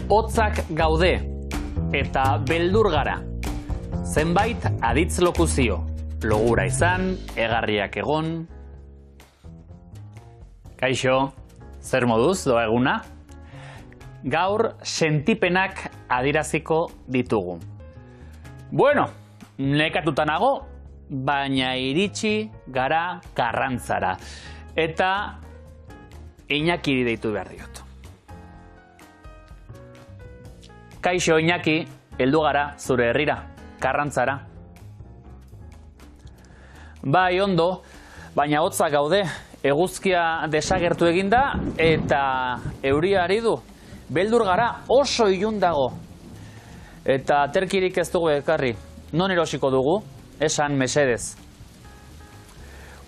Hotzak gaude eta beldur gara. Zenbait aditz lokuzio. Logura izan, egarriak egon. Kaixo, zer moduz doa eguna? Gaur sentipenak adieraziko ditugu. Bueno, nekatuta nago, baina iritsi gara Karrantzara. Eta Iñakiri deitu behar diot. Kaixo Iñaki, heldu gara zure herrira, Karrantzara. Bai ondo, baina hotzak gaude, eguzkia desagertu eginda eta euria ari du. Beldur gara oso ilun dago. Eta terkirik ez dugu ekarri. Non erosiko dugu? Esan mesedez.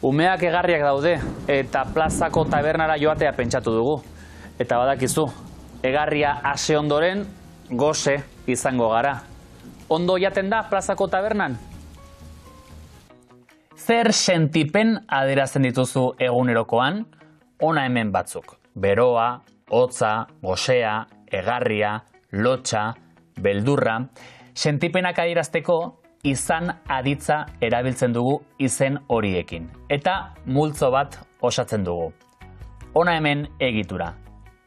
Umeak egarriak daude eta plazako tabernara joatea pentsatu dugu. Eta badakizu, egarria ase ondoren gose izango gara. Ondo jaten da plazako tabernan? Zer sentipen adierazten dituzu egunerokoan? Hona hemen batzuk. Beroa, hotza, gosea, egarria, lotxa, beldurra. Sentipenak adierazteko izan aditza erabiltzen dugu izen horiekin. Eta multzo bat osatzen dugu. Hona hemen egitura.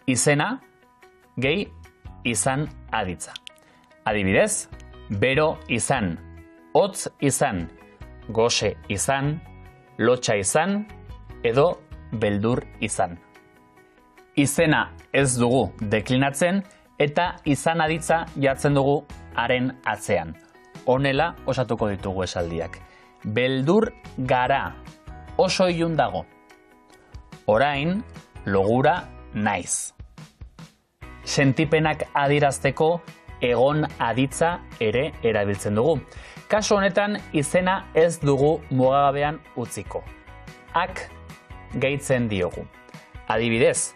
Izena, gehi, izan aditza. Adibidez, bero izan, hotz izan, gose izan, lotxa izan, edo beldur izan. Izena ez dugu deklinatzen eta izan aditza jartzen dugu haren atzean. Honela osatuko ditugu esaldiak. Beldur gara, oso ilun dago. Orain, logura naiz. Sentipenak adierazteko egon aditza ere erabiltzen dugu. Kasu honetan izena ez dugu mugagabean utziko. Ak gehitzen diogu. Adibidez,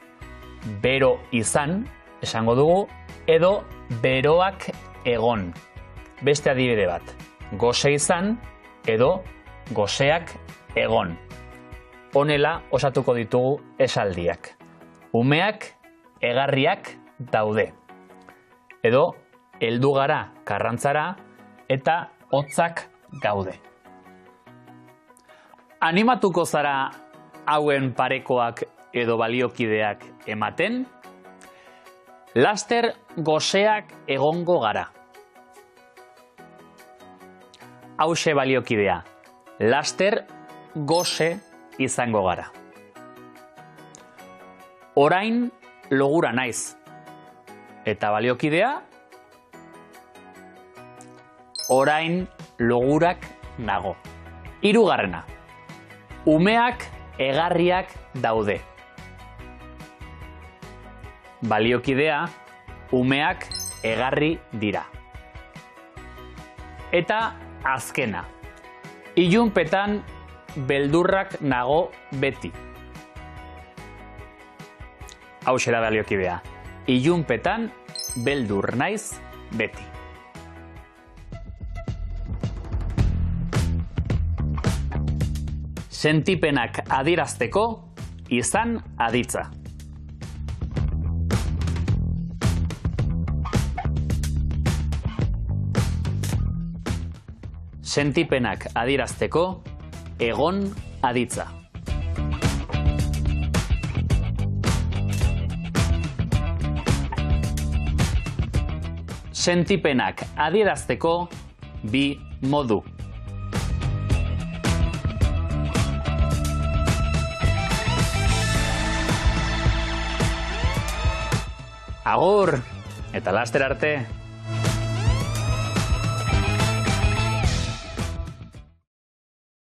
bero izan, esango dugu, edo beroak egon. Beste adibide bat, gose izan, edo goseak egon. Honela osatuko ditugu esaldiak. Umeak egarriak daude. Edo, heldu gara Karrantzara eta hotzak gaude. Animatuko zara hauen parekoak edo baliokideak ematen? Laster goseak egongo gara. Hauxe baliokidea. Laster gose izango gara. Orain logura naiz. Eta baliokidea? Orain logurak nago. Hirugarrena. Umeak egarriak daude. Baliokidea, umeak egarri dira. Eta azkena. Ilunpetan beldurrak nago beti. Hauxe da baliokidea. Ilunpetan beldur naiz beti. Sentipenak adierazteko izan aditza. Sentipenak adierazteko egon aditza. Sentipenak adierazteko bi modu. Agur eta laster arte.